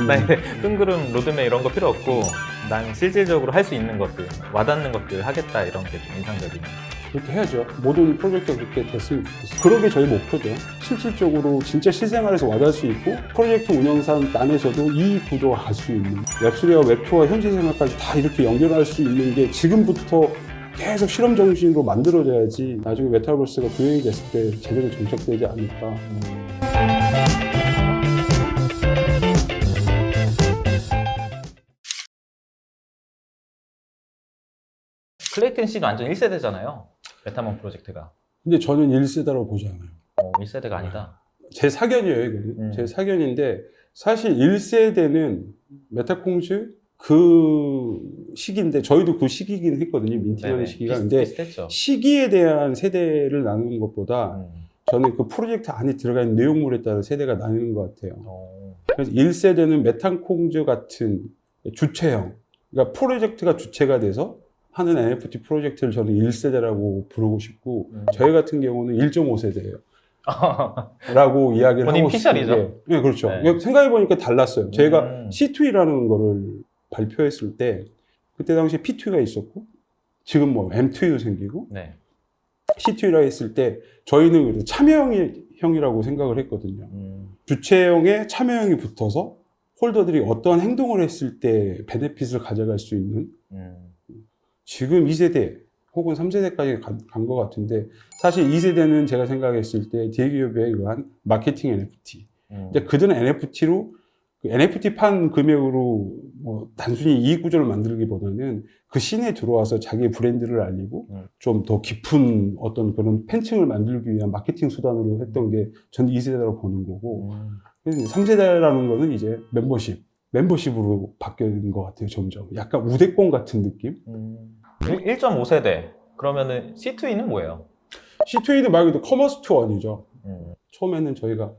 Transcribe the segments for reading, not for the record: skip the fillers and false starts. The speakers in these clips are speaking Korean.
나의 뜬구름 로드맵 이런 거 필요 없고 난 실질적으로 할 수 있는 것들, 와닿는 것들 하겠다 이런 게 좀 인상적이네요. 그렇게 해야죠. 모든 프로젝트가 그렇게 됐으면 좋겠어요. 그런 게 저희 목표죠. 실질적으로 진짜 실생활에서 와닿을 수 있고 프로젝트 운영산 안에서도 이 구조가 갈 수 있는 웹3와 웹2와 현실 생활까지 다 이렇게 연결할 수 있는 게 지금부터 계속 실험 정신으로 만들어져야지 나중에 메타버스가 구현이 됐을 때 제대로 정착되지 않을까. 클레이튼 씨는 완전 1세대잖아요. 메타몬 프로젝트가. 근데 저는 1세대라고 보지 않아요. 1세대가 아니다. 제 사견이에요, 이거는. 제 사견인데 사실 1세대는 메타콩즈 그 시기인데 저희도 그 시기긴 했거든요. 민팅하는 시기가. 근데 비슷했죠. 시기에 대한 세대를 나누는 것보다 저는 그 프로젝트 안에 들어가 있는 내용물에 따라 세대가 나뉘는 것 같아요. 그래서 1세대는 메타콩즈 같은 주체형, 그러니까 프로젝트가 주체가 돼서 하는 NFT 프로젝트를 저는 1세대라고 부르고 싶고 저희 같은 경우는 1.5세대예요. 라고 이야기를 본인 하고 피셜이죠? 싶은데 네, 그렇죠. 네. 생각해보니까 달랐어요. 제가 C2E라는 거를 발표했을 때 그때 당시에 P2E가 있었고 지금 뭐 M2E도 생기고 네. C2E라 했을 때 저희는 참여형이라고 생각을 했거든요. 주체형에 참여형이 붙어서 홀더들이 어떠한 행동을 했을 때 베네핏을 가져갈 수 있는 지금 2세대 혹은 3세대까지 간 것 같은데 사실 2세대는 제가 생각했을 때 대기업에 의한 마케팅 NFT. 근데 그들은 NFT로 그 NFT 판 금액으로 뭐 단순히 이익 구조를 만들기보다는 그 씬에 들어와서 자기의 브랜드를 알리고 좀 더 깊은 어떤 그런 팬층을 만들기 위한 마케팅 수단으로 했던 게 전 2세대라고 보는 거고 3세대라는 거는 이제 멤버십으로 바뀌는 것 같아요. 점점 약간 우대권 같은 느낌. 1.5세대. 그러면은 C2E는 뭐예요? C2E는 말 그대로 커머스 투 원이죠. 처음에는 저희가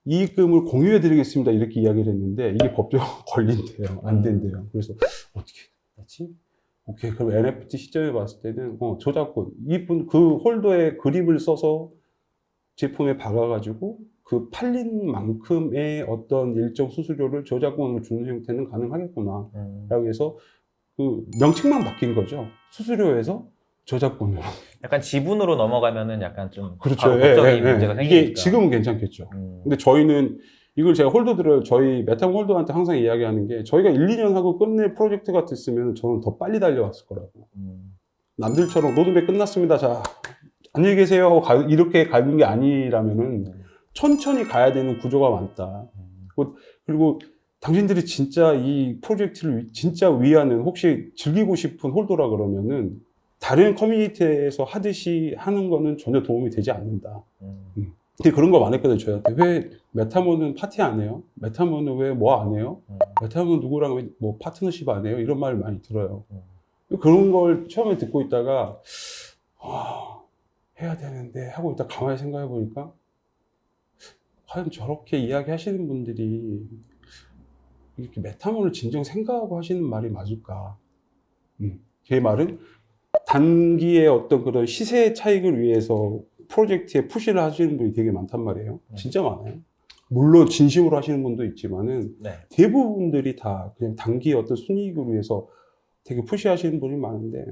이익금을 공유해드리겠습니다 이렇게 이야기를 했는데 이게 법적으로 걸린대요. 안 된대요. 그래서 어떻게 하지? 오케이, 그럼 NFT 시점에 봤을 때는 저작권 이분 그 홀더의 그림을 써서 제품에 박아가지고 그 팔린 만큼의 어떤 일정 수수료를 저작권으로 주는 형태는 가능하겠구나 라고 해서 그 명칭만 바뀐 거죠. 수수료에서 저작권으로. 약간 지분으로 넘어가면은 약간 좀 그렇죠. 법적인 문제가 생기니까. 이게 지금은 괜찮겠죠. 근데 저희는 이걸 제가 저희 메타몬 홀더한테 항상 이야기하는 게 저희가 1, 2년 하고 끝낼 프로젝트 같았으면 저는 더 빨리 달려왔을 거라고. 남들처럼 로드맵 끝났습니다. 자, 안녕히 계세요 하고 이렇게 가는 게 아니라면은 천천히 가야 되는 구조가 많다. 그리고 당신들이 진짜 이 프로젝트를 진짜 위하는 혹시 즐기고 싶은 홀더라 그러면은 다른 커뮤니티에서 하듯이 하는 거는 전혀 도움이 되지 않는다. 근데 그런 거 많았거든요, 저희한테. 왜 메타몬은 파티 안 해요? 메타몬은 왜 뭐 안 해요? 메타몬은 누구랑 왜 뭐 파트너십 안 해요? 이런 말을 많이 들어요. 그런 걸 처음에 듣고 있다가 해야 되는데 하고 있다 가만히 생각해 보니까 과연 저렇게 이야기하시는 분들이 이렇게 메타몬을 진정 생각하고 하시는 말이 맞을까? 제 말은 단기의 어떤 그런 시세 차익을 위해서 프로젝트에 푸시를 하시는 분이 되게 많단 말이에요. 진짜 많아요. 물론 진심으로 하시는 분도 있지만은 대부분들이 다 그냥 단기의 어떤 순이익을 위해서 되게 푸시하시는 분이 많은데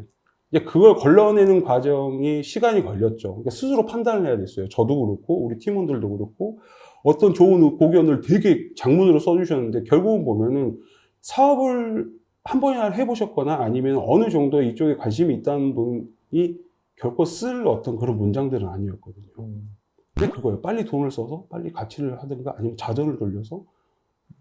이제 그걸 걸러내는 과정이 시간이 걸렸죠. 그러니까 스스로 판단을 해야 됐어요. 저도 그렇고 우리 팀원들도 그렇고 어떤 좋은 고견을 되게 장문으로 써주셨는데 결국은 보면은 사업을 한 번이나 해보셨거나 아니면 어느 정도 이쪽에 관심이 있다는 분이 결코 쓸 어떤 그런 문장들은 아니었거든요. 근데 그거예요. 빨리 돈을 써서 빨리 가치를 하든가 아니면 자전을 돌려서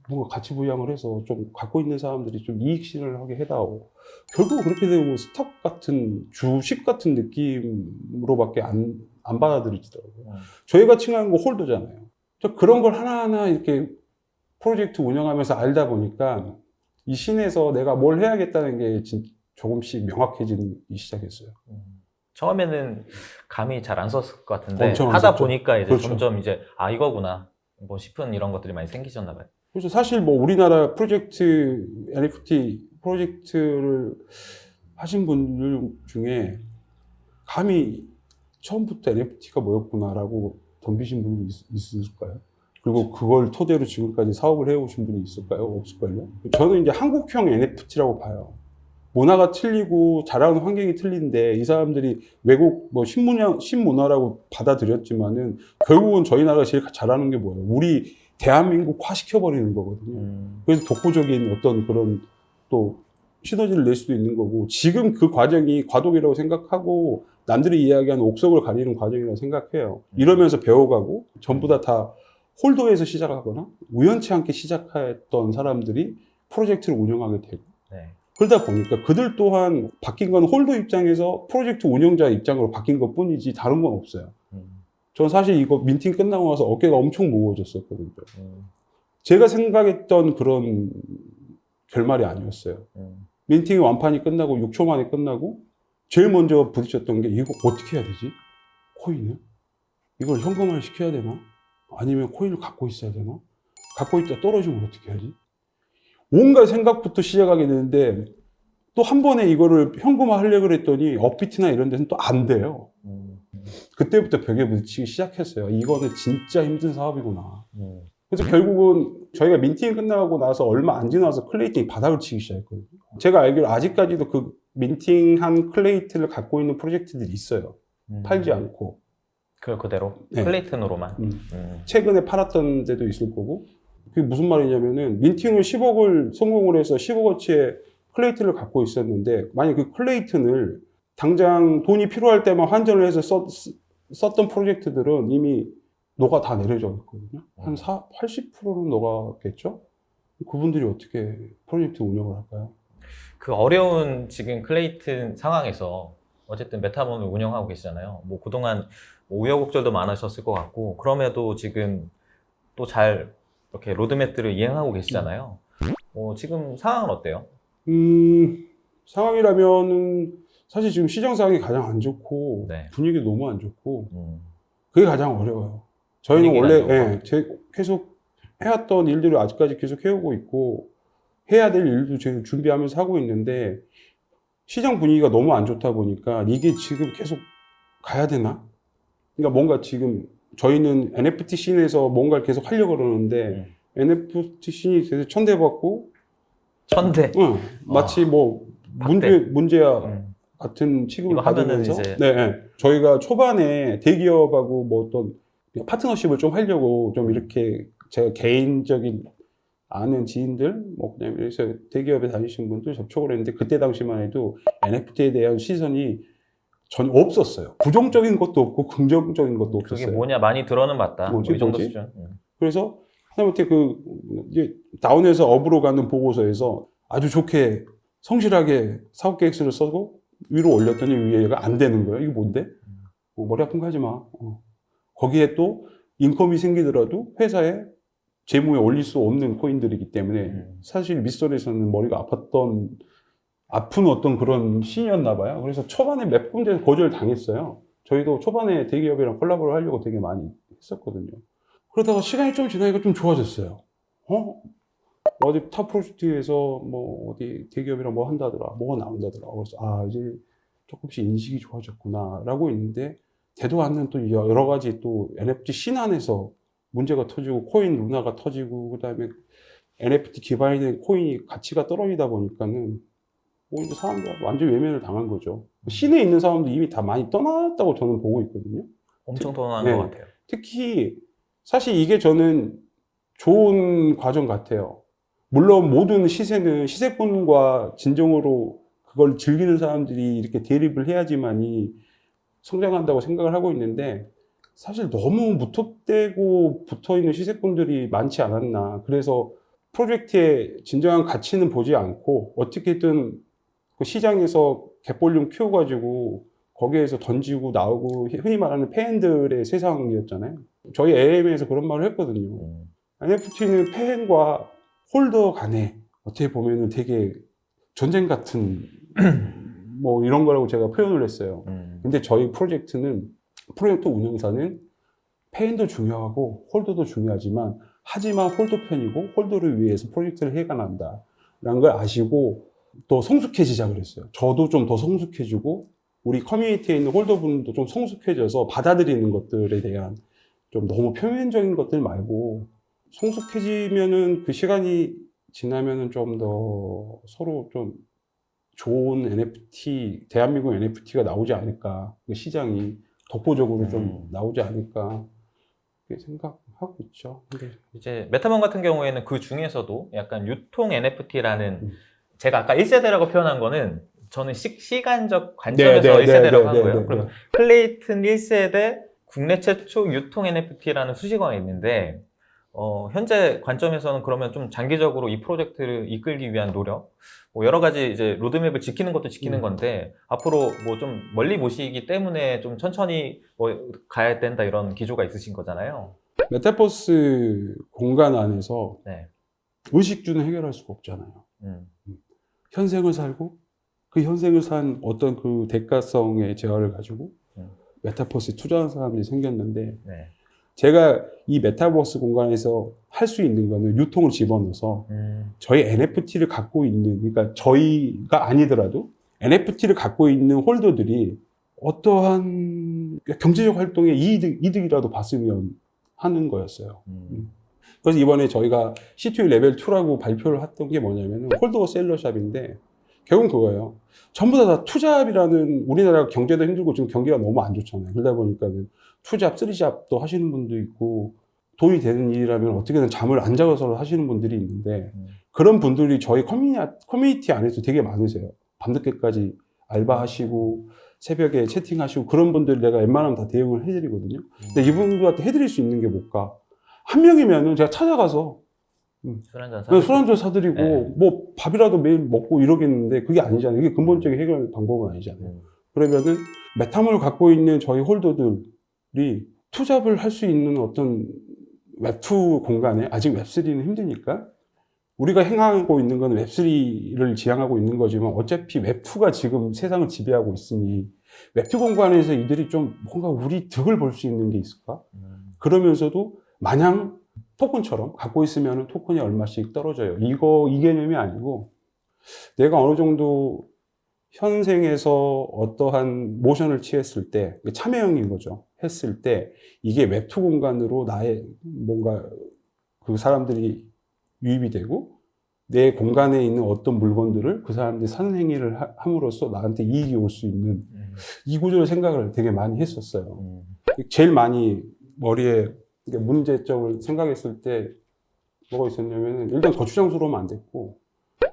뭔가 가치 부양을 해서 좀 갖고 있는 사람들이 좀 이익실현을 하게 해다오. 결국 그렇게 되면 스톡 같은 주식 같은 느낌으로밖에 안 받아들이더라고요. 저희가 칭하는 거 홀더잖아요. 그런 걸 하나하나 이렇게 프로젝트 운영하면서 알다 보니까 이 씬에서 내가 뭘 해야겠다는 게 조금씩 명확해지기 시작했어요. 처음에는 감이 잘 안 썼을 것 같은데 엄청 안 하다 썼죠. 보니까 이제 그렇죠. 점점 이제 이거구나 뭐 싶은 이런 것들이 많이 생기셨나 봐요. 그래서 사실 뭐 우리나라 프로젝트 NFT 프로젝트를 하신 분들 중에 감히 처음부터 NFT가 뭐였구나라고 덤비신 분이 있을까요? 그리고 그걸 토대로 지금까지 사업을 해오신 분이 있을까요? 없을걸요? 저는 이제 한국형 NFT라고 봐요. 문화가 틀리고 자라는 환경이 틀린데 이 사람들이 외국 뭐 신문화라고 받아들였지만은 결국은 저희 나라가 제일 잘하는 게 뭐예요? 우리 대한민국화 시켜버리는 거거든요. 그래서 독보적인 어떤 그런 또 시너지를 낼 수도 있는 거고 지금 그 과정이 과도기라고 생각하고 남들이 이야기하는 옥석을 가리는 과정이라고 생각해요. 이러면서 배워가고 전부 다 홀더에서 시작하거나 우연치 않게 시작했던 사람들이 프로젝트를 운영하게 되고 네. 그러다 보니까 그들 또한 바뀐 건 홀더 입장에서 프로젝트 운영자 입장으로 바뀐 것 뿐이지 다른 건 없어요. 전 사실 이거 민팅 끝나고 나서 어깨가 엄청 무거워졌었거든요. 제가 생각했던 그런 결말이 아니었어요. 민팅이 완판이 끝나고 6초 만에 끝나고 제일 먼저 부딪혔던 게 이거 어떻게 해야 되지? 코인을? 이걸 현금화를 시켜야 되나? 아니면 코인을 갖고 있어야 되나? 갖고 있다 떨어지면 어떻게 하지? 온갖 생각부터 시작하게 되는데 또 한 번에 이거를 현금화 하려고 그랬더니 업비트나 이런 데서는 또 안 돼요. 그때부터 벽에 부딪히기 시작했어요. 이거는 진짜 힘든 사업이구나. 그래서 결국은 저희가 민팅이 끝나고 나서 얼마 안 지나서 클레이팅이 바닥을 치기 시작했거든요. 제가 알기로 아직까지도 그 민팅한 클레이트를 갖고 있는 프로젝트들이 있어요. 팔지 않고. 그대로? 네. 클레이튼으로만? 최근에 팔았던 데도 있을 거고. 그게 무슨 말이냐면은 민팅을 10억을 성공을 해서 10억어치의 클레이튼을 갖고 있었는데 만약 그 클레이튼을 당장 돈이 필요할 때만 환전을 해서 썼던 프로젝트들은 이미 녹아 다 내려져 있거든요. 한 80%는 녹았겠죠? 그분들이 어떻게 프로젝트 운영을 할까요? 그 어려운 지금 클레이튼 상황에서 어쨌든 메타몬을 운영하고 계시잖아요. 뭐 그동안 우여곡절도 많으셨을 것 같고 그럼에도 지금 또 잘 이렇게 로드맵들을 이행하고 계시잖아요. 지금 상황은 어때요? 상황이라면은 사실 지금 시장 상황이 가장 안 좋고 네. 분위기도 너무 안 좋고 그게 가장 어려워요. 저희는 원래 계속 해왔던 일들을 아직까지 계속 해오고 있고 해야 될 일도 지금 준비하면서 하고 있는데 시장 분위기가 너무 안 좋다 보니까 이게 지금 계속 가야 되나? 그러니까 뭔가 지금 저희는 NFT 씬에서 뭔가를 계속 하려고 그러는데 NFT 씬이 계속 천대받고 천대? 마치 뭐 문제야 같은 취급을 받으면서 저희가 초반에 대기업하고 뭐 어떤 파트너십을 좀 하려고 좀 이렇게 제가 개인적인 아는 지인들 뭐 그다음에 그래서 대기업에 다니신 분들 접촉을 했는데 그때 당시만 해도 NFT에 대한 시선이 전혀 없었어요. 부정적인 것도 없고 긍정적인 것도 없었어요. 그게 뭐냐 많이 들어는 봤다. 뭐 이 정도 수준. 그래서 하다못해 이제 다운에서 업으로 가는 보고서에서 아주 좋게 성실하게 사업 계획서를 써고 위로 올렸더니 위에가 안 되는 거예요. 이게 뭔데? 머리 아픈 거 하지 마. 거기에 또 인컴이 생기더라도 회사에 재무에 올릴 수 없는 코인들이기 때문에 사실 밑선에서는 머리가 아픈 어떤 그런 신이었나 봐요. 그래서 초반에 몇 군데서 거절 당했어요. 저희도 초반에 대기업이랑 콜라보를 하려고 되게 많이 했었거든요. 그러다가 시간이 좀 지나니까 좀 좋아졌어요. 어디 탑 프로젝트에서 뭐 어디 대기업이랑 뭐 한다더라, 뭐가 나온다더라. 그래서 이제 조금씩 인식이 좋아졌구나 라고 있는데 되도 않는 또 여러 가지 또 NFT 씬 안에서 문제가 터지고 코인 루나가 터지고 그다음에 NFT 기반의 코인이 가치가 떨어지다 보니까는 이제 사람들 완전 외면을 당한 거죠. 씬에 있는 사람도 이미 다 많이 떠났다고 저는 보고 있거든요. 엄청 떠나는 것 같아요. 특히 사실 이게 저는 좋은 과정 같아요. 물론 모든 시세는 시세권과 진정으로 그걸 즐기는 사람들이 이렇게 대립을 해야지만이 성장한다고 생각을 하고 있는데 사실 너무 무턱대고 붙어있는 시세권들이 많지 않았나. 그래서 프로젝트의 진정한 가치는 보지 않고 어떻게든 그 시장에서 갯볼륨 키워가지고 거기에서 던지고 나오고 흔히 말하는 팬들의 세상이었잖아요. 저희 AM에서 그런 말을 했거든요. NFT는 팬과 홀더 간에 어떻게 보면은 되게 전쟁 같은 뭐 이런 거라고 제가 표현을 했어요. 근데 저희 프로젝트 운영사는 팬도 중요하고 홀더도 중요하지만 하지만 홀더 편이고 홀더를 위해서 프로젝트를 해가난다 라는 걸 아시고 또 성숙해지자 그랬어요. 저도 좀 더 성숙해지고 우리 커뮤니티에 있는 홀더분도 좀 성숙해져서 받아들이는 것들에 대한 좀 너무 표면적인 것들 말고 성숙해지면은 그 시간이 지나면은 좀 더 서로 좀 좋은 NFT, 대한민국 NFT가 나오지 않을까. 그 시장이 독보적으로 좀 나오지 않을까. 그렇게 생각하고 있죠. 근데 이제 메타몬 같은 경우에는 그 중에서도 약간 유통 NFT라는 음. 제가 아까 1세대라고 표현한 거는 저는 시간적 관점에서 1세대라고 한 거예요. 그러면 클레이튼 1세대 국내 최초 유통 NFT라는 수식어가 있는데 현재 관점에서는 그러면 좀 장기적으로 이 프로젝트를 이끌기 위한 노력, 뭐 여러 가지 이제 로드맵을 지키는 것도 지키는 건데 앞으로 뭐 좀 멀리 보시기 때문에 좀 천천히 뭐 가야 된다 이런 기조가 있으신 거잖아요. 메타버스 공간 안에서 네. 의식주는 해결할 수가 없잖아요. 음. 현생을 살고 그 현생을 산 어떤 그 대가성의 재화를 가지고 메타버스에 투자하는 사람들이 생겼는데 네. 제가 이 메타버스 공간에서 할 수 있는 거는 유통을 집어넣어서 저희 NFT를 갖고 있는, 그러니까 저희가 아니더라도 NFT를 갖고 있는 홀더들이 어떠한 경제적 활동에 이득이라도 봤으면 하는 거였어요. 그래서 이번에 저희가 C2 레벨 2라고 발표를 했던 게 뭐냐면 홀더 셀러샵인데 결국은 그거예요. 전부 다 투잡이라는, 우리나라 경제도 힘들고 지금 경기가 너무 안 좋잖아요. 그러다 보니까는 투잡, 쓰리잡도 하시는 분도 있고 돈이 되는 일이라면 어떻게든 잠을 안 자고서 하시는 분들이 있는데 그런 분들이 저희 커뮤니티 안에서 되게 많으세요. 밤늦게까지 알바하시고 새벽에 채팅하시고 그런 분들 내가 웬만하면 다 대응을 해드리거든요. 근데 이분들한테 해드릴 수 있는 게 뭘까? 한 명이면은 제가 찾아가서 술 한잔 사드리고 네. 뭐 밥이라도 매일 먹고 이러겠는데 그게 아니잖아요. 이게 근본적인 해결 방법은 아니잖아요. 그러면은 메타몰을 갖고 있는 저희 홀더들이 투잡을 할 수 있는 어떤 웹2 공간에, 아직 웹3는 힘드니까 우리가 행하고 있는 건 웹3를 지향하고 있는 거지만 어차피 웹2가 지금 세상을 지배하고 있으니 웹2 공간에서 이들이 좀 뭔가 우리 득을 볼 수 있는 게 있을까? 그러면서도 마냥 토큰처럼 갖고 있으면 토큰이 얼마씩 떨어져요. 이 개념이 아니고 내가 어느 정도 현생에서 어떠한 모션을 취했을 때, 참여형인 거죠. 했을 때 이게 웹2 공간으로 나의 뭔가 그 사람들이 유입이 되고 내 공간에 있는 어떤 물건들을 그 사람들이 사는 행위를 함으로써 나한테 이익이 올 수 있는 이 구조를 생각을 되게 많이 했었어요. 제일 많이 머리에 문제점을 생각했을 때 뭐가 있었냐면 일단 거추장스러워 하면 안 됐고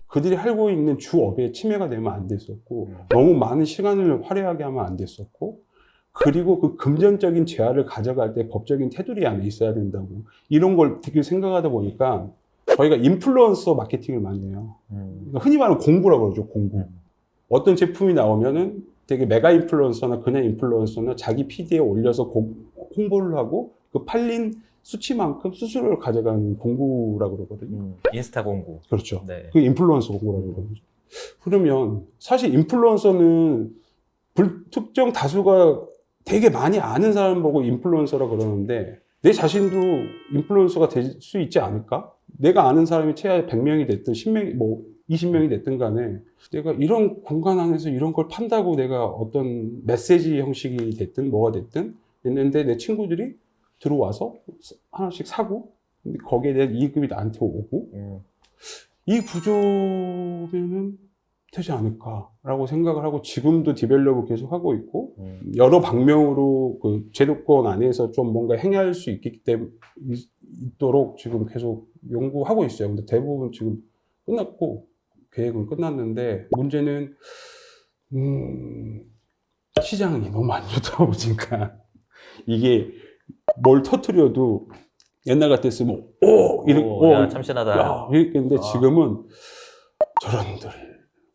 그들이 하고 있는 주업에 침해가 되면 안 됐었고 너무 많은 시간을 화려하게 하면 안 됐었고 그리고 그 금전적인 재화를 가져갈 때 법적인 테두리 안에 있어야 된다고 이런 걸 되게 생각하다 보니까 저희가 인플루언서 마케팅을 많이 해요. 그러니까 흔히 말하는 공구라고 그러죠. 공구. 어떤 제품이 나오면은 되게 메가 인플루언서나 그냥 인플루언서나 자기 PD에 올려서 홍보를 하고 그 팔린 수치만큼 수수료를 가져가는 공구라고 그러거든요. 인스타 공구. 그렇죠. 네. 그 인플루언서 공구라고 그러죠. 그러면 사실 인플루언서는 불특정 다수가 되게 많이 아는 사람 보고 인플루언서라 그러는데 내 자신도 인플루언서가 될 수 있지 않을까? 내가 아는 사람이 최하 100명이 됐든 10명이 뭐 20명이 됐든 간에 내가 이런 공간 안에서 이런 걸 판다고 내가 어떤 메시지 형식이 됐든 뭐가 됐든 했는데 내 친구들이 들어와서 하나씩 사고 거기에 대한 이익금이 나한테 오고 이 구조면은 되지 않을까라고 생각을 하고 지금도 디벨롭을 계속 하고 있고 여러 방면으로 그 제도권 안에서 좀 뭔가 행할 수 있도록 지금 계속 연구하고 있어요. 근데 대부분 지금 끝났고 계획은 끝났는데 문제는 시장이 너무 안 좋다 보니까 이게 뭘 터트려도 옛날 같았으면 야, 참신하다. 이랬겠는데 지금은 저런들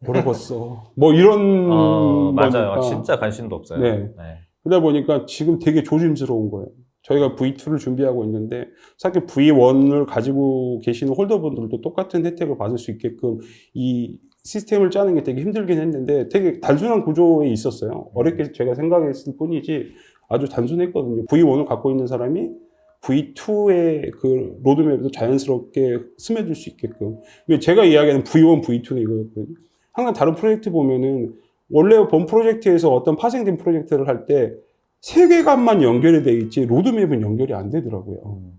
모르겠어 뭐 이런 맞아요. 거니까. 진짜 관심도 없어요. 네. 네. 그러다 보니까 지금 되게 조심스러운 거예요. 저희가 V2를 준비하고 있는데 사실 V1을 가지고 계시는 홀더분들도 똑같은 혜택을 받을 수 있게끔 이 시스템을 짜는 게 되게 힘들긴 했는데 되게 단순한 구조에 있었어요. 어렵게 제가 생각했을 뿐이지 아주 단순했거든요. V1을 갖고 있는 사람이 V2의 그 로드맵에도 자연스럽게 스며들 수 있게끔. 제가 이야기하는 V1, V2는 이거였거든요. 항상 다른 프로젝트 보면은 원래 본 프로젝트에서 어떤 파생된 프로젝트를 할 때 세계관만 연결이 돼 있지 로드맵은 연결이 안 되더라고요. 음.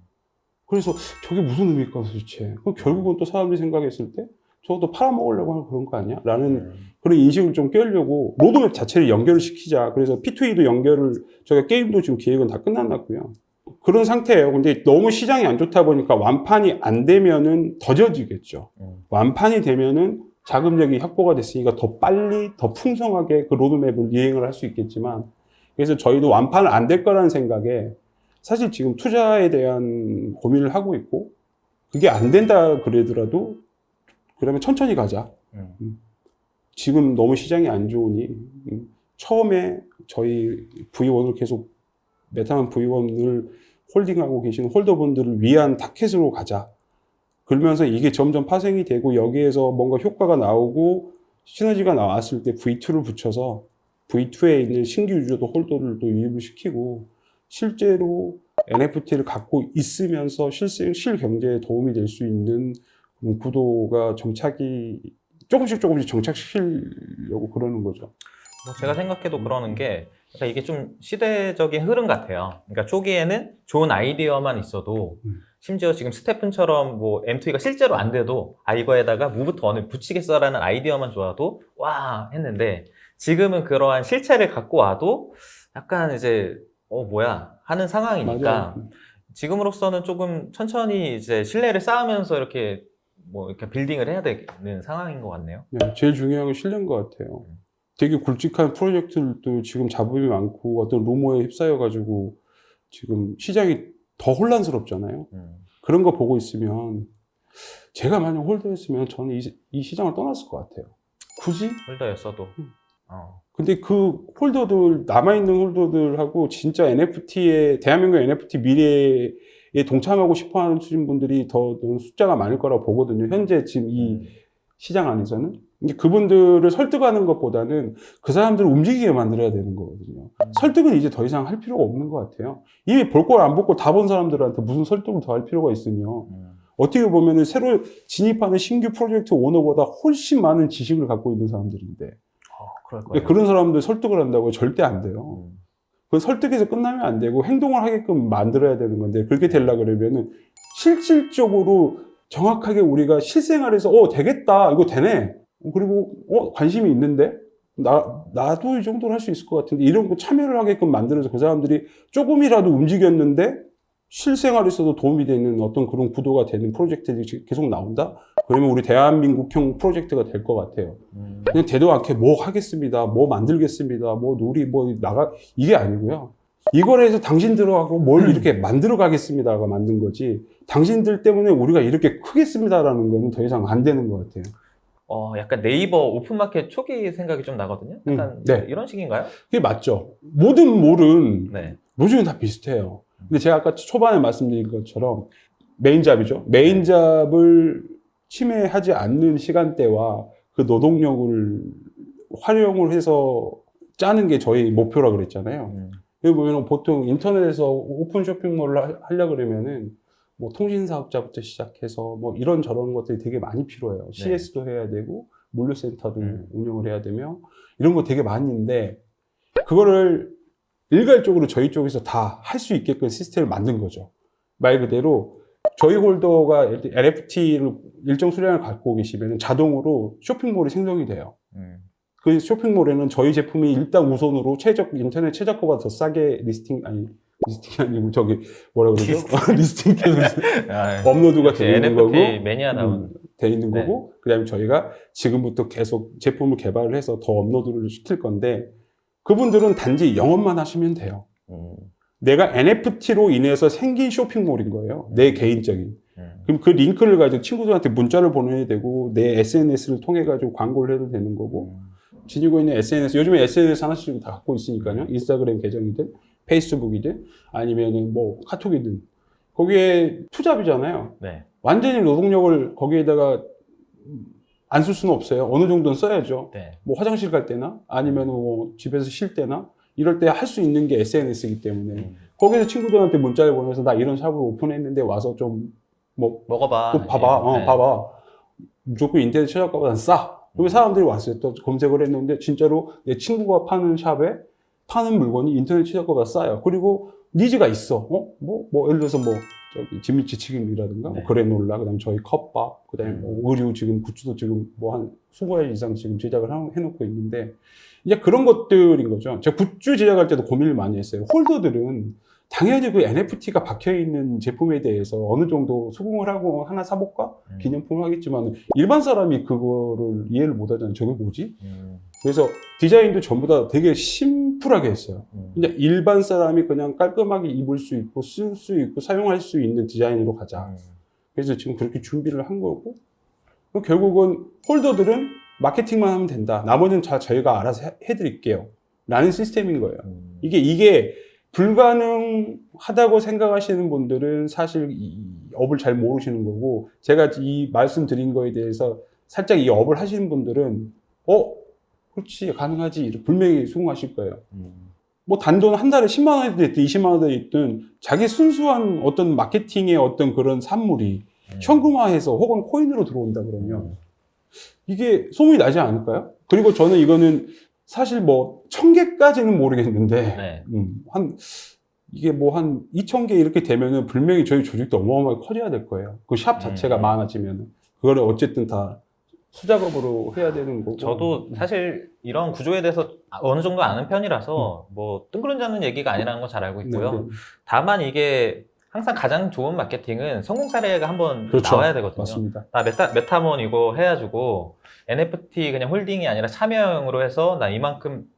그래서 저게 무슨 의미일까 도대체. 그럼 결국은 또 사람들이 생각했을 때 저것도 팔아먹으려고 하는 그런 거 아니야? 라는 그런 인식을 좀 깨려고 로드맵 자체를 연결을 시키자. 그래서 P2E도 연결을, 저희가 게임도 지금 기획은 다 끝났고요. 그런 상태예요. 근데 너무 시장이 안 좋다 보니까 완판이 안 되면은 더 져지겠죠. 완판이 되면은 자금력이 확보가 됐으니까 더 빨리, 더 풍성하게 그 로드맵을 이행을 할 수 있겠지만, 그래서 저희도 완판은 안 될 거라는 생각에 사실 지금 투자에 대한 고민을 하고 있고, 그게 안 된다 그러더라도 그러면 천천히 가자. 지금 너무 시장이 안 좋으니 처음에 저희 V1을 계속 메타만 V1을 홀딩하고 계신 홀더분들을 위한 타켓으로 가자. 그러면서 이게 점점 파생이 되고 여기에서 뭔가 효과가 나오고 시너지가 나왔을 때 V2를 붙여서 V2에 있는 신규 유저도 홀더를 또 유입을 시키고 실제로 NFT를 갖고 있으면서 실 경제에 도움이 될 수 있는 구도가 조금씩 정착시키려고 그러는 거죠. 뭐 제가 생각해도 그러는 게 그러니까 이게 좀 시대적인 흐름 같아요. 그러니까 초기에는 좋은 아이디어만 있어도 심지어 지금 스테픈처럼 뭐 M2가 실제로 안 돼도 이거에다가 무부터 원을 붙이겠어라는 아이디어만 좋아도 와 했는데 지금은 그러한 실체를 갖고 와도 약간 이제 뭐야 하는 상황이니까 맞아요. 지금으로서는 조금 천천히 이제 신뢰를 쌓으면서 이렇게 뭐 이렇게 빌딩을 해야 되는 상황인 것 같네요. 네, 제일 중요한 건 신뢰인 것 같아요. 되게 굵직한 프로젝트들도 지금 잡음이 많고 어떤 루머에 휩싸여가지고 지금 시장이 더 혼란스럽잖아요. 그런 거 보고 있으면 제가 만약 홀더였으면 저는 이 시장을 떠났을 것 같아요. 굳이? 홀더였어도. 근데 그 홀더들, 남아있는 홀더들하고 진짜 대한민국 NFT 미래에 동참하고 싶어 하는 분들이 더 숫자가 많을 거라고 보거든요. 현재 지금 이 시장 안에서는. 그분들을 설득하는 것보다는 그 사람들을 움직이게 만들어야 되는 거거든요. 설득은 이제 더 이상 할 필요가 없는 것 같아요. 이미 볼 걸 안 볼 걸 다 본 사람들한테 무슨 설득을 더 할 필요가 있으며, 어떻게 보면은 새로 진입하는 신규 프로젝트 오너보다 훨씬 많은 지식을 갖고 있는 사람들인데, 그럴 거예요. 그런 사람들 설득을 한다고 절대 안 돼요. 그 설득해서 끝나면 안 되고 행동을 하게끔 만들어야 되는 건데, 그렇게 되려고 그러면은 실질적으로 정확하게 우리가 실생활에서 되겠다, 이거 되네, 그리고 관심이 있는데 나도 이 정도는 할 수 있을 것 같은데 이런 거 참여를 하게끔 만들어서 그 사람들이 조금이라도 움직였는데 실생활에서도 도움이 되는 어떤 그런 구도가 되는 프로젝트들이 계속 나온다? 그러면 우리 대한민국형 프로젝트가 될 것 같아요. 그냥 되도 않게 뭐 하겠습니다, 뭐 만들겠습니다, 뭐 놀이 뭐 나가, 이게 아니고요. 이걸 해서 당신들하고 뭘 이렇게 만들어 가겠습니다가 만든 거지, 당신들 때문에 우리가 이렇게 크겠습니다라는 거는 더 이상 안 되는 것 같아요. 약간 네이버 오픈마켓 초기 생각이 좀 나거든요. 약간 네. 이런 식인가요? 그게 맞죠. 모든 몰은 네. 요즘은 다 비슷해요. 근데 제가 아까 초반에 말씀드린 것처럼 메인잡이죠. 메인잡을 침해하지 않는 시간대와 그 노동력을 활용을 해서 짜는 게 저희 목표라 그랬잖아요. 여기 보면 보통 인터넷에서 오픈 쇼핑몰을 하려고 그러면은 뭐 통신사업자부터 시작해서 뭐 이런저런 것들이 되게 많이 필요해요. CS도 해야 되고 물류센터도 운영을 해야 되며 이런 거 되게 많이 있는데 그거를 일괄적으로 저희 쪽에서 다 할 수 있게끔 시스템을 만든 거죠. 말 그대로 저희 홀더가 NFT를 일정 수량을 갖고 계시면 자동으로 쇼핑몰이 생성이 돼요. 그 쇼핑몰에는 저희 제품이 일단 우선으로 인터넷 최저가보다 더 싸게 리스팅이 아니고 저기 뭐라 그러죠? 리스팅 업로드가 되어 있는 거고, 매니아 나온 돼 있는 거고, 그다음에 저희가 지금부터 계속 제품을 개발을 해서 더 업로드를 시킬 건데 그분들은 단지 영업만 하시면 돼요. 내가 NFT로 인해서 생긴 쇼핑몰인 거예요. 내 개인적인. 그럼 그 링크를 가지고 친구들한테 문자를 보내야 되고 내 SNS를 통해 가지고 광고를 해도 되는 거고, 지니고 있는 SNS, 요즘에 SNS 하나씩 다 갖고 있으니까요. 인스타그램 계정이든 페이스북이든 아니면은 뭐 카톡이든 거기에 투잡이잖아요. 네. 완전히 노동력을 거기에다가 안 쓸 수는 없어요. 어느 정도는 써야죠. 네. 뭐 화장실 갈 때나 아니면 뭐 집에서 쉴 때나 이럴 때 할 수 있는 게 SNS이기 때문에 거기서 친구들한테 문자를 보내서 나 이런 샵을 오픈했는데 와서 좀 뭐 먹어봐. 봐봐. 네. 봐봐. 무조건 인터넷 최저가보다 싸. 그리고 사람들이 왔어요. 또 검색을 했는데 진짜로 내 친구가 파는 샵에 파는 물건이 인터넷 최저가보다 싸요. 그리고 니즈가 있어. 예를 들어서 저기 진미채 튀김이라든가, 네. 그래놀라, 그 다음에 저희 컵밥, 그 다음에 의류 지금 굿즈도 지금 한 20가지 이상 지금 제작을 해놓고 있는데, 이제 그런 것들인 거죠. 제가 굿즈 제작할 때도 고민을 많이 했어요. 홀더들은 당연히 그 NFT가 박혀있는 제품에 대해서 어느 정도 수긍을 하고 하나 사볼까? 기념품을 하겠지만, 일반 사람이 그거를 이해를 못 하잖아요. 저게 뭐지? 그래서 디자인도 전부 다 되게 심플하게 했어요. 그냥 일반 사람이 그냥 깔끔하게 입을 수 있고, 쓸 수 있고, 사용할 수 있는 디자인으로 가자. 그래서 지금 그렇게 준비를 한 거고, 결국은 홀더들은 마케팅만 하면 된다. 나머지는 다 저희가 알아서 해드릴게요. 라는 시스템인 거예요. 이게 불가능하다고 생각하시는 분들은 사실 이 업을 잘 모르시는 거고, 제가 이 말씀드린 거에 대해서 살짝 이 업을 하시는 분들은 그렇지, 가능하지, 분명히 수긍하실 거예요. 단돈 한 달에 10만 원이 됐든 20만 원이 됐든 자기 순수한 어떤 마케팅의 어떤 그런 산물이 현금화해서 혹은 코인으로 들어온다 그러면 이게 소문이 나지 않을까요? 그리고 저는 이거는 사실 1000개까지는 모르겠는데, 네. 이게 한 2000개 이렇게 되면은 분명히 저희 조직도 어마어마하게 커져야 될 거예요. 그 샵 자체가 많아지면은. 그거를 어쨌든 다 수작업으로 해야 되는 거고. 저도 사실 이런 구조에 대해서 어느 정도 아는 편이라서 뜬구름 잡는 얘기가 아니라는 건 잘 알고 있고요. 네. 다만 이게 항상 가장 좋은 마케팅은 성공 사례가 한번 그렇죠. 나와야 되거든요. 맞습니다. 나 메타몬 이거 해가지고 NFT 그냥 홀딩이 아니라 참여형으로 해서 나 이만큼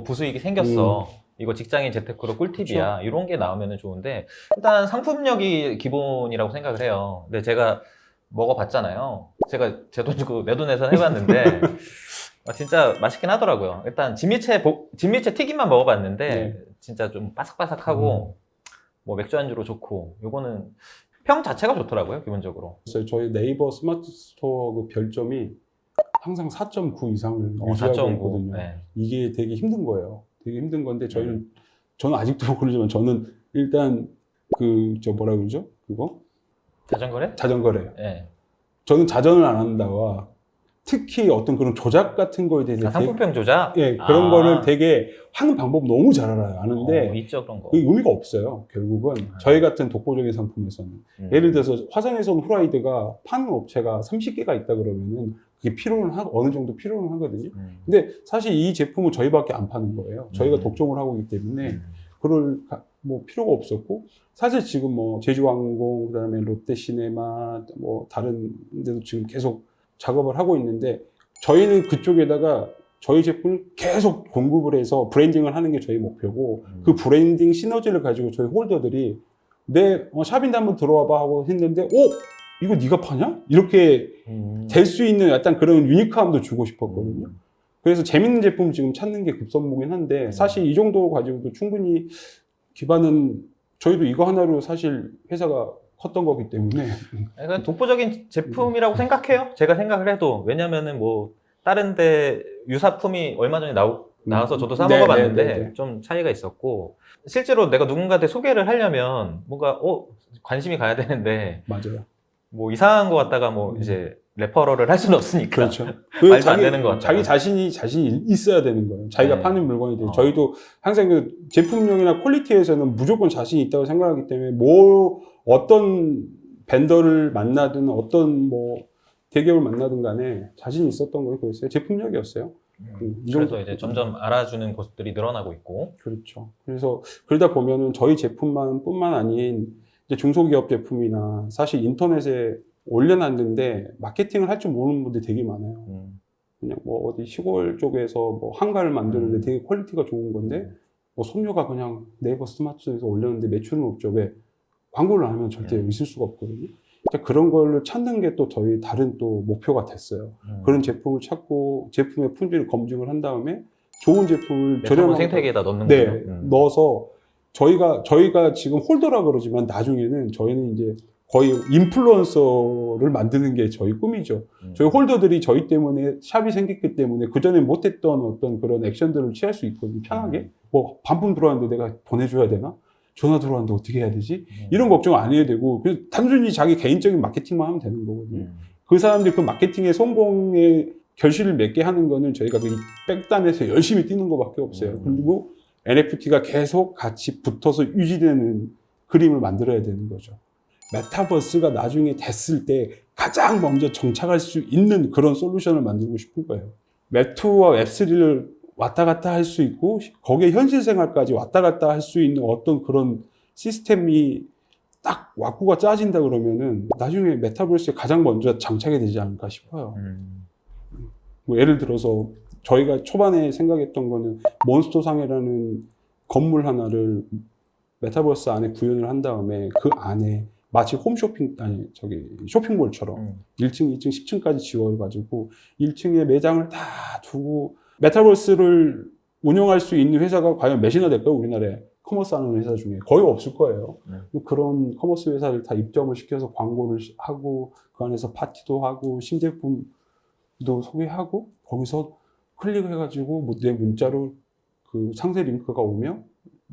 부수익이 생겼어. 이거 직장인 재테크로 꿀팁이야. 그렇죠. 이런 게 나오면 좋은데, 일단 상품력이 기본이라고 생각을 해요. 근데 제가 먹어봤잖아요. 제가 제 돈 주고 내 돈 내서 해봤는데 진짜 맛있긴 하더라고요. 일단 진미채 튀김만 먹어봤는데 네. 진짜 좀 바삭바삭하고 맥주 안주로 좋고, 요거는 평 자체가 좋더라고요, 기본적으로. 그래서 저희 네이버 스마트 스토어 그 별점이 항상 4.9 이상을 유지하고 4.9. 있거든요. 네. 이게 되게 힘든 거예요. 되게 힘든 건데 저는 아직도 그러지만 저는 일단 뭐라 그러죠? 그거? 자전거래? 자전거래요. 네. 저는 자전을 안 한다와 특히 어떤 그런 조작 같은 거에 대해서 상품평 조작? 그런 거를 되게 하는 방법 너무 잘 알아요. 아는데 있죠, 그런 거. 그 의미가 없어요. 결국은 저희 같은 독보적인 상품에서는 예를 들어서 화성에서 온 후라이드가 파는 업체가 30개가 있다 그러면은 그게 어느 정도 필요는 하거든요. 근데 사실 이 제품은 저희밖에 안 파는 거예요. 저희가 독점을 하고 있기 때문에 그럴 필요가 없었고, 사실 지금 제주항공, 그다음에 롯데시네마, 다른 데도 지금 계속 작업을 하고 있는데, 저희는 그쪽에다가 저희 제품을 계속 공급을 해서 브랜딩을 하는 게 저희 목표고, 그 브랜딩 시너지를 가지고 저희 홀더들이 샵인데 한번 들어와 봐 하고 했는데, 이거 네가 파냐? 이렇게 될 수 있는 약간 그런 유니크함도 주고 싶었거든요. 그래서 재밌는 제품 지금 찾는 게 급선무긴 한데, 사실 이 정도 가지고도 충분히 기반은 저희도 이거 하나로 사실 회사가 컸던 거기 때문에. 그러니까 독보적인 제품이라고 생각해요. 제가 생각을 해도. 왜냐면은 다른 데 유사품이 얼마 전에 나와서 저도 사 먹어봤는데 좀 차이가 있었고, 실제로 내가 누군가한테 소개를 하려면 뭔가 관심이 가야 되는데, 맞아요. 이상한 거 갖다가 이제 레퍼럴을 할 수는 없으니까. 그렇죠. 말도 안 되는 것 같아요. 자기 자신이 있어야 되는 거예요. 자기가 파는 물건에 대해. 저희도 항상 그 제품력이나 퀄리티에서는 무조건 자신이 있다고 생각하기 때문에 어떤 벤더를 만나든 어떤 대기업을 만나든 간에 자신이 있었던 거예요. 그랬어요. 제품력이었어요. 그래서 이제 점점 알아주는 곳들이 늘어나고 있고. 그렇죠. 그래서 그러다 보면은 저희 제품뿐만 아닌 이제 중소기업 제품이나 사실 인터넷에 올려놨는데 마케팅을 할 줄 모르는 분들이 되게 많아요. 그냥 어디 시골 쪽에서 한가를 만드는데 되게 퀄리티가 좋은 건데 손녀가 그냥 네이버 스마트에서 올렸는데 매출은 없죠. 왜? 광고를 안 하면 절대 있을 수가 없거든요. 그런 걸 찾는 게 또 저희 다른 또 목표가 됐어요. 그런 제품을 찾고 제품의 품질을 검증을 한 다음에 좋은 제품을 저렴한 생태계에다 넣는 거죠. 넣어서 저희가 지금 홀더라 그러지만 나중에는 저희는 이제 거의 인플루언서를 만드는 게 저희 꿈이죠. 저희 홀더들이 저희 때문에 샵이 생겼기 때문에 그전에 못했던 어떤 그런 액션들을 취할 수 있거든요. 편하게. 반품 들어왔는데 내가 보내줘야 되나? 전화 들어왔는데 어떻게 해야 되지? 이런 걱정 안 해야 되고, 그래서 단순히 자기 개인적인 마케팅만 하면 되는 거거든요. 그 사람들이 그 마케팅의 성공의 결실을 맺게 하는 거는 저희가 그 백단에서 열심히 뛰는 것밖에 없어요. 그리고 NFT가 계속 같이 붙어서 유지되는 그림을 만들어야 되는 거죠. 메타버스가 나중에 됐을 때 가장 먼저 정착할 수 있는 그런 솔루션을 만들고 싶은 거예요. 웹2와 웹3를 왔다 갔다 할 수 있고 거기에 현실 생활까지 왔다 갔다 할 수 있는 어떤 그런 시스템이 딱 왁구가 짜진다 그러면은 나중에 메타버스에 가장 먼저 장착이 되지 않을까 싶어요. 뭐 예를 들어서 저희가 초반에 생각했던 거는 몬스터 상해라는 건물 하나를 메타버스 안에 구현을 한 다음에 그 안에 마치 홈쇼핑, 아니, 쇼핑몰처럼 1층, 2층, 10층까지 지워가지고 1층에 매장을 다 두고 메타버스를 운영할 수 있는 회사가 과연 몇이나 될까요? 우리나라에 커머스 하는 회사 중에 거의 없을 거예요. 그런 커머스 회사를 다 입점을 시켜서 광고를 하고 그 안에서 파티도 하고 신제품도 소개하고 거기서 클릭을 해가지고 뭐 내 문자로 그 상세 링크가 오면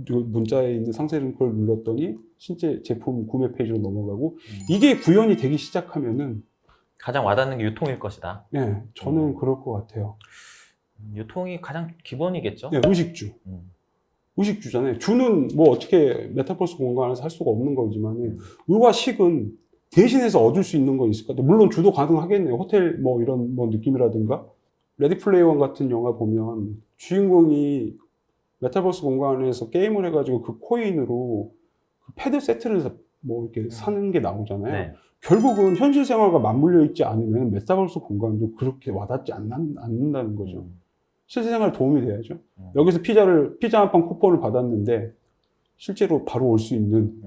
그 문자에 있는 상세 링크를 눌렀더니 실제 제품 구매 페이지로 넘어가고 이게 구현이 되기 시작하면은 가장 와닿는 게 유통일 것이다. 예, 저는 그럴 것 같아요. 유통이 가장 기본이겠죠. 예, 의식주. 의식주잖아요. 주는 뭐 어떻게 메타버스 공간에서 할 수가 없는 거지만 의와 식은 대신해서 얻을 수 있는 거 있을 것 같아요. 물론 주도 가능하겠네요. 호텔 뭐 이런 뭐 느낌이라든가. 레디 플레이 원 같은 영화 보면 주인공이 메타버스 공간에서 게임을 해가지고 그 코인으로 그 패드 세트를 뭐 이렇게 사는 게 나오잖아요. 네. 결국은 현실 생활과 맞물려 있지 않으면 메타버스 공간도 그렇게 와닿지 않는다는 거죠. 실생활에 도움이 돼야죠. 여기서 피자 한 판 쿠폰을 받았는데 실제로 바로 올 수 있는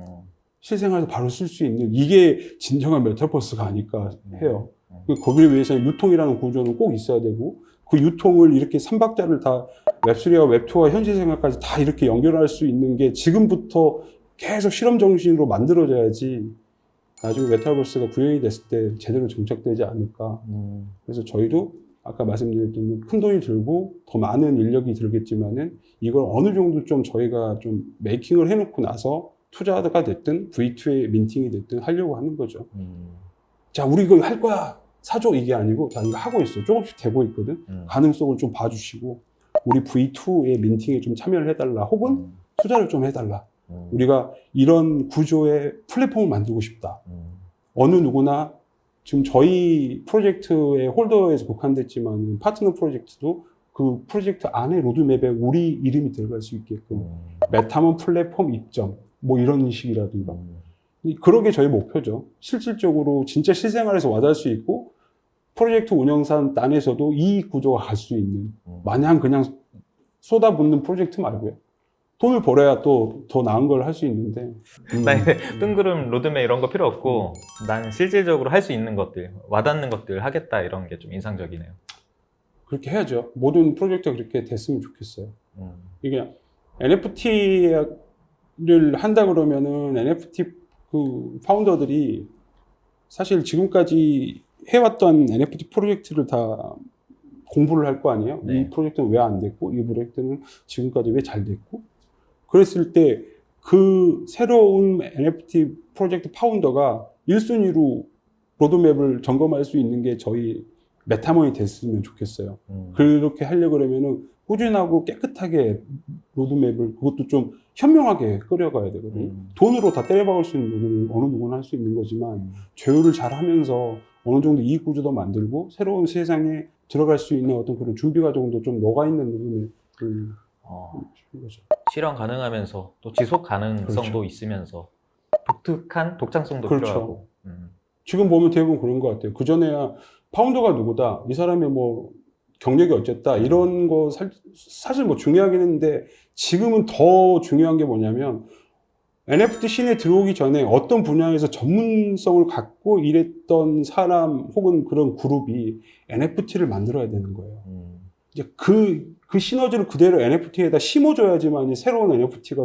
실생활에서 바로 쓸 수 있는 이게 진정한 메타버스가 아닐까 해요. 거기를 위해서는 유통이라는 구조는 꼭 있어야 되고 그 유통을 이렇게 3박자를 다 웹3와 웹2와 현실 생활까지 다 이렇게 연결할 수 있는 게 지금부터 계속 실험 정신으로 만들어져야지 나중에 메타버스가 구현이 됐을 때 제대로 정착되지 않을까. 그래서 저희도 아까 말씀드렸던 큰 돈이 들고 더 많은 인력이 들겠지만은 이걸 어느 정도 좀 저희가 좀 메이킹을 해놓고 나서 투자가 됐든 V2의 민팅이 됐든 하려고 하는 거죠. 자, 우리 이거 할 거야. 사줘. 이게 아니고 자, 이거 하고 있어. 조금씩 되고 있거든. 가능성을 좀 봐주시고 우리 V2의 민팅에 좀 참여를 해달라. 혹은 투자를 좀 해달라. 우리가 이런 구조의 플랫폼을 만들고 싶다. 어느 누구나 지금 저희 프로젝트의 홀더에서 국한됐지만 파트너 프로젝트도 그 프로젝트 안에 로드맵에 우리 이름이 들어갈 수 있게끔 메타몬 플랫폼 입점 뭐 이런 식이라든가 그런 게 저희 목표죠. 실질적으로 진짜 실생활에서 와닿을 수 있고 프로젝트 운영사 안에서도 이 구조가 갈 수 있는 마냥 그냥 쏟아붓는 프로젝트 말고요. 돈을 벌어야 또 더 나은 걸 할 수 있는데 나 이제 뜬구름 로드맵 이런 거 필요 없고 난 실질적으로 할 수 있는 것들, 와닿는 것들 하겠다 이런 게 좀 인상적이네요. 그렇게 해야죠. 모든 프로젝트가 그렇게 됐으면 좋겠어요. 이게 NFT를 한다 그러면은 NFT 그 파운더들이 사실 지금까지 해왔던 NFT 프로젝트를 다 공부를 할 거 아니에요? 네. 이 프로젝트는 왜 안 됐고, 이 프로젝트는 지금까지 왜 잘 됐고, 그랬을 때 그 새로운 NFT 프로젝트 파운더가 1순위로 로드맵을 점검할 수 있는 게 저희 메타몬이 됐으면 좋겠어요. 그렇게 하려고 그러면은 꾸준하고 깨끗하게 로드맵을 그것도 좀 현명하게 끌어가야 되거든요. 돈으로 다 때려박을 수 있는 로드맵 어느 누구나 할 수 있는 거지만 조율을 잘 하면서 어느 정도 이익 구조도 만들고 새로운 세상에 들어갈 수 있는 어떤 그런 준비 과정도 좀 녹아있는 로드맵을 하는 거죠. 실현 가능하면서 또 지속 가능성도 그렇죠. 있으면서 독특한 독창성도 그렇죠. 필요하고. 지금 보면 대부분 그런 것 같아요. 그전에야 파운더가 누구다, 이 사람의 뭐 경력이 어쨌다 이런 거 사실 뭐 중요하긴 했는데 지금은 더 중요한 게 뭐냐면 NFT 씬에 들어오기 전에 어떤 분야에서 전문성을 갖고 일했던 사람 혹은 그런 그룹이 NFT를 만들어야 되는 거예요. 이제 그 시너지를 그대로 NFT에다 심어줘야지만 새로운 NFT가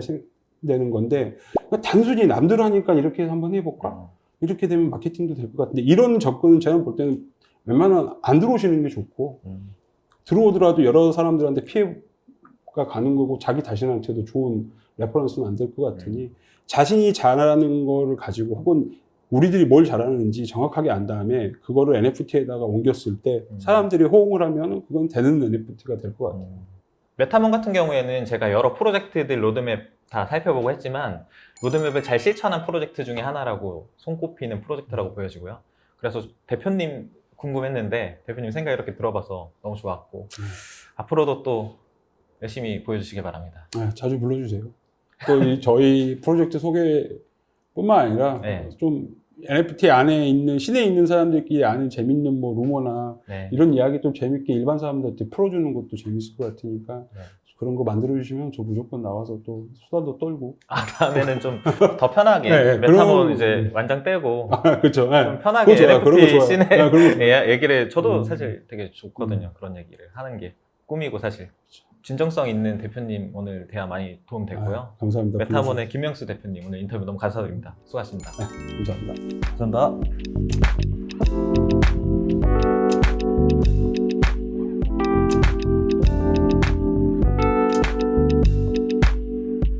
되는 건데 단순히 남들 하니까 이렇게 해서 한번 해볼까? 이렇게 되면 마케팅도 될 것 같은데 이런 접근은 제가 볼 때는 웬만하면 안 들어오시는 게 좋고 들어오더라도 여러 사람들한테 피해가 가는 거고 자기 자신한테도 좋은 레퍼런스는 안 될 것 같으니 자신이 잘하는 거를 가지고 혹은 우리들이 뭘 잘하는지 정확하게 안 다음에 그거를 NFT에다가 옮겼을 때 사람들이 호응을 하면 그건 되는 NFT가 될 것 같아요. 메타몬 같은 경우에는 제가 여러 프로젝트들 로드맵 다 살펴보고 했지만 로드맵을 잘 실천한 프로젝트 중에 하나라고 손꼽히는 프로젝트라고 보여지고요. 그래서 대표님 궁금했는데 대표님 생각 이렇게 들어봐서 너무 좋았고 앞으로도 또 열심히 보여주시기 바랍니다. 네, 자주 불러주세요. 또 저희 프로젝트 소개뿐만 아니라 네. 좀 NFT 안에 있는 시내에 있는 사람들끼리 아는 재밌는 뭐 루머나 네. 이런 이야기 좀 재밌게 일반 사람들한테 풀어주는 것도 재밌을 것 같으니까 네. 그런 거 만들어주시면 저 무조건 나와서 또 수다도 떨고. 다음에는 좀 더 편하게 네, 메타몬 그런- 이제 완장 떼고 그렇죠. 좀 편하게 그런 거 NFT 좋아요. 씬의 그런 거 좋아요. 얘기를 저도 사실 되게 좋거든요. 그런 얘기를 하는 게 꿈이고 사실 진정성 있는 대표님 오늘 대화 많이 도움됐고요. 감사합니다. 메타몬의 김명수 대표님 오늘 인터뷰 너무 감사드립니다. 수고하셨습니다. 감사합니다. 감사합니다.